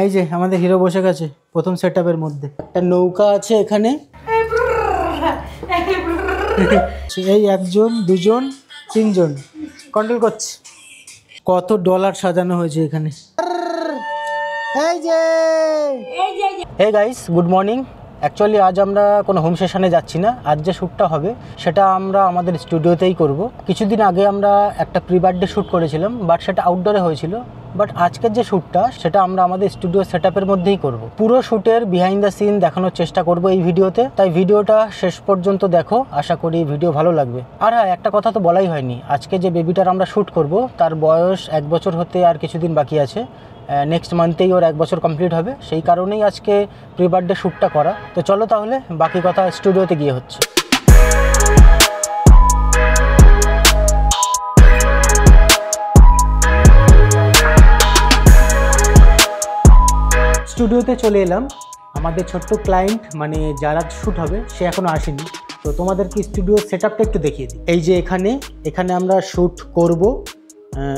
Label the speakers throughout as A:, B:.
A: এই যে আমাদের হিরো বসে গেছে প্রথম সেটআপের মধ্যে। একটা নৌকা আছে এখানে, এই একজন দুজন তিনজন কন্ট্রোল করছে। কত ডলার সাজানো হয়েছে এখানে। এই যে hey guys, good morning. Actually আজ আমরা কোনো হোম সেশনে যাচ্ছি না। আজ যে শ্যুটটা হবে সেটা আমরা আমাদের স্টুডিওতেই করব। কিছুদিন আগে আমরা একটা প্রি বার্থডে শ্যুট করেছিলাম, বাট সেটা আউটডোরে হয়েছিল। বাট আজকের যে শ্যুটটা সেটা আমরা আমাদের স্টুডিও সেটআপের মধ্যেই করব। পুরো শ্যুটের বিহাইন্ড দ্য সিন দেখানোর চেষ্টা করব এই ভিডিওতে, তাই ভিডিওটা শেষ পর্যন্ত দেখো। আশা করি ভিডিও ভালো লাগবে। আর হ্যাঁ, একটা কথা তো বলাই হয়নি, আজকে যে বেবিটার আমরা শ্যুট করব তার বয়স 1 বছর হতে আর কিছুদিন বাকি আছে। নেক্সট মান্থেই ওর 1 বছর কমপ্লিট হবে, সেই কারণেই আজকে প্রি বার্থডে শ্যুটটা করা। তো চলো তাহলে বাকি কথা স্টুডিওতে গিয়ে হচ্ছে। স্টুডিওতে চলে এলাম। আমাদের ছোট্ট ক্লায়েন্ট মানে যারা শ্যুট হবে সে এখনও আসেনি, তো তোমাদেরকে স্টুডিওর সেটআপটা একটু দেখিয়ে দিই। এই যে এখানে আমরা শ্যুট করব।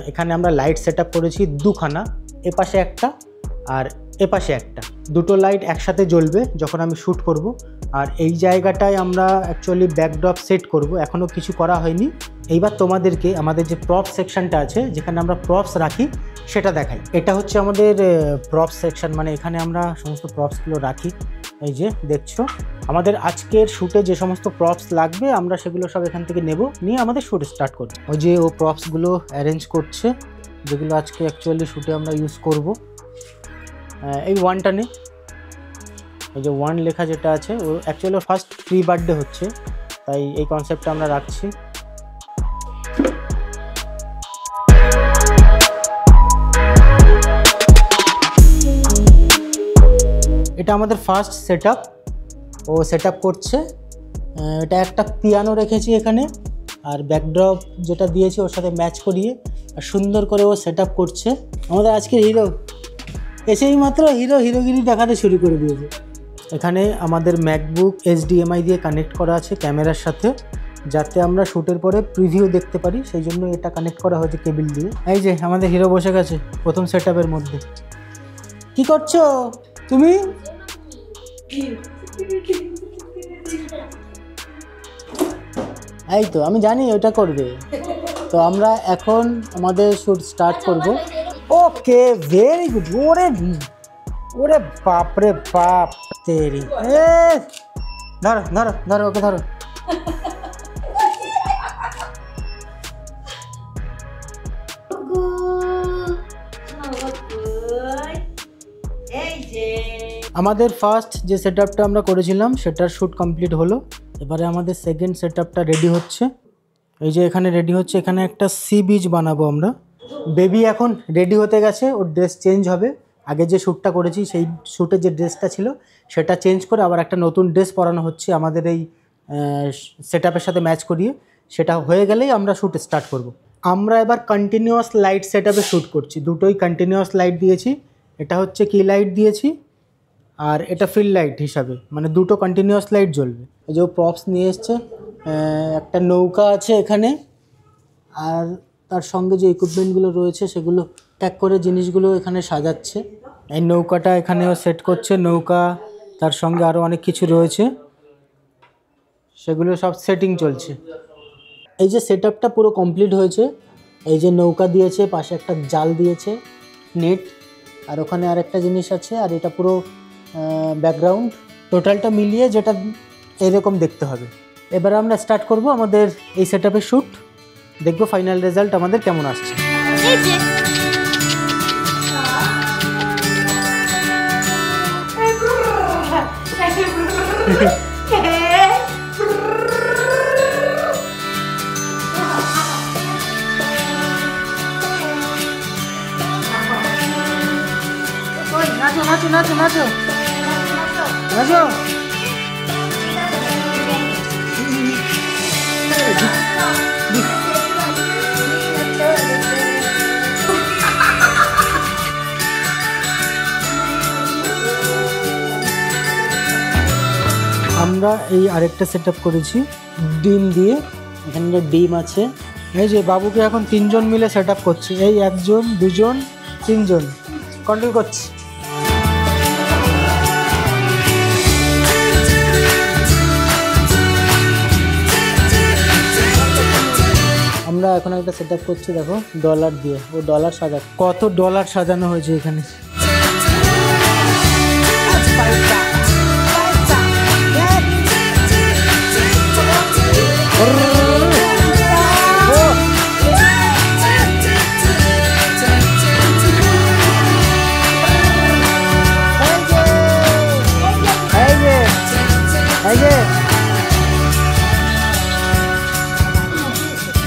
A: এখানে আমরা লাইট সেটআপ করেছি দুখানা, এপাশে একটা আর এপাশে একটা। দুটো লাইট একসাথে জ্বলবে যখন আমি শ্যুট করব। আর এই জায়গাটায় আমরা অ্যাকচুয়ালি ব্যাকড্রপ সেট করব, এখনও কিছু করা হয়নি। এইবার তোমাদেরকে আমাদের যে প্রপস সেকশনটা আছে, যেখানে আমরা প্রপস রাখি, সেটা দেখাই। এটা হচ্ছে আমাদের প্রপস সেকশন, মানে এখানে আমরা সমস্ত প্রপসগুলো রাখি। এই যে দেখছো, আমাদের আজকের শ্যুটে যে সমস্ত প্রপস লাগবে আমরা সেগুলো সব এখান থেকে নেব, নিয়ে আমাদের শ্যুট স্টার্ট করব। ওই যে ও প্রপসগুলো অ্যারেঞ্জ করছে, যেগুলো আজকে অ্যাকচুয়ালি শ্যুটে আমরা ইউজ করব। এই ওয়ানটা নে, এই যে 1 লেখা যেটা আছে, ও অ্যাকচুয়ালি ফার্স্ট প্রি বার্থডে হচ্ছে, তাই এই কনসেপ্টটা আমরা রাখছি। এটা আমাদের ফার্স্ট সেটআপ, ও সেটআপ করছে। এটা একটা পিয়ানো রেখেছি এখানে, আর ব্যাকড্রপ যেটা দিয়েছি ওর সাথে ম্যাচ করিয়ে আর সুন্দর করে ও সেটআপ করছে। আমাদের আজকের হিরো এসেই মাত্র হিরোগিরি দেখাতে শুরু করে দিয়েছে। এখানে আমাদের ম্যাকবুক HDMI দিয়ে কানেক্ট করা আছে ক্যামেরার সাথে, যাতে আমরা শ্যুটের পরে প্রিভিউ দেখতে পারি, সেই জন্য এটা কানেক্ট করা হয়েছে কেবল দিয়ে। এই যে আমাদের হিরো বসে গেছে প্রথম সেটআপের মধ্যে। কি করছো তুমি? এই তো আমি জানি ওটা করবে। তো আমরা এখন আমাদের শ্যুট স্টার্ট করব। ওকে, ভেরি গুড। ওরে বাপ রে বাপ তেরি। ধরো ধরো ধরো, ওকে ধরো। আমাদের ফার্স্ট যে সেটআপটা আমরা করেছিলাম সেটার শ্যুট কমপ্লিট হলো। এবারে আমাদের সেকেন্ড সেটআপটা রেডি হচ্ছে। এই যে এখানে রেডি হচ্ছে, এখানে একটা সি বিচ বানাবো আমরা। বেবি এখন রেডি হতে গেছে, ওর ড্রেস চেঞ্জ হবে। আগে যে শ্যুটটা করেছি সেই শ্যুটের যে ড্রেসটা ছিল সেটা চেঞ্জ করে আবার একটা নতুন ড্রেস পরানো হচ্ছে আমাদের এই সেটআপের সাথে ম্যাচ করিয়ে। সেটা হয়ে গেলেই আমরা শ্যুট স্টার্ট করব। আমরা এবার কন্টিনিউয়াস লাইট সেটআপে শ্যুট করছি, দুটোই কন্টিনিউয়াস লাইট দিয়েছি। এটা হচ্ছে কি লাইট দিয়েছি, আর এটা ফিল লাইট হিসাবে, মানে দুটো কন্টিনিউয়াস লাইট জ্বলবে। এই যে প্রপস নিয়ে এসছে, একটা নৌকা আছে এখানে, আর তার সঙ্গে যে ইকুইপমেন্টগুলো রয়েছে সেগুলো প্যাক করে জিনিসগুলো এখানে সাজাচ্ছে। এই নৌকাটা এখানেও সেট করছে, নৌকা তার সঙ্গে আরও অনেক কিছু রয়েছে, সেগুলো সব সেটিং চলছে। এই যে সেটআপটা পুরো কমপ্লিট হয়েছে। এই যে নৌকা দিয়েছে, পাশে একটা জাল দিয়েছে নেট, আর ওখানে আরেকটা জিনিস আছে, আর এটা পুরো ব্যাকগ্রাউন্ড। টোটালটা মিলিয়ে যেটা এরকম দেখতে হবে। এবার আমরা স্টার্ট করব আমাদের এই সেটআপের শ্যুট, দেখবো ফাইনাল রেজাল্ট আমাদের কেমন আসছে। নাচো নাচো নাচো নাচো নাচো। আমরা এই আরেকটা সেটআপ করেছি ডিম দিয়ে। এখানে ডিম আছে। এই যে বাবুকে এখন 3 জন মিলে সেটআপ করছি। এই 1 জন 2 জন 3 জন কন্ট্রোল করছি। আমরা এখন একটা সেট আপ করছি, দেখো ডলার দিয়ে, ও ডলার সাজা, কত ডলার সাজানো হয়েছে এখানে।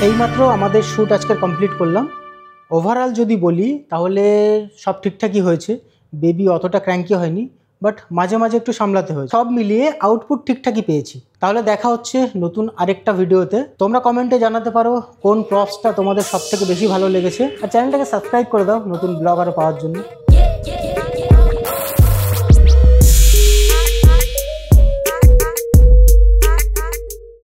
A: এইমাত্র আমাদের শ্যুট আজকে কমপ্লিট করলাম। ওভারঅল যদি বলি তাহলে সব ঠিকঠাকই হয়েছে, বেবি অতটা ক্র্যাঙ্কি হয়নি, বাট মাঝে মাঝে একটু সামলাতে হয়েছে। সব মিলিয়ে আউটপুট ঠিকঠাকই পেয়েছি। তাহলে দেখা হচ্ছে নতুন আরেকটা ভিডিওতে। তোমরা কমেন্টে জানাতে পারো কোন প্রপসটা তোমাদের সব থেকে বেশি ভালো লেগেছে, আর চ্যানেলটাকে সাবস্ক্রাইব করে দাও নতুন ব্লগ আরও পাওয়ার জন্য।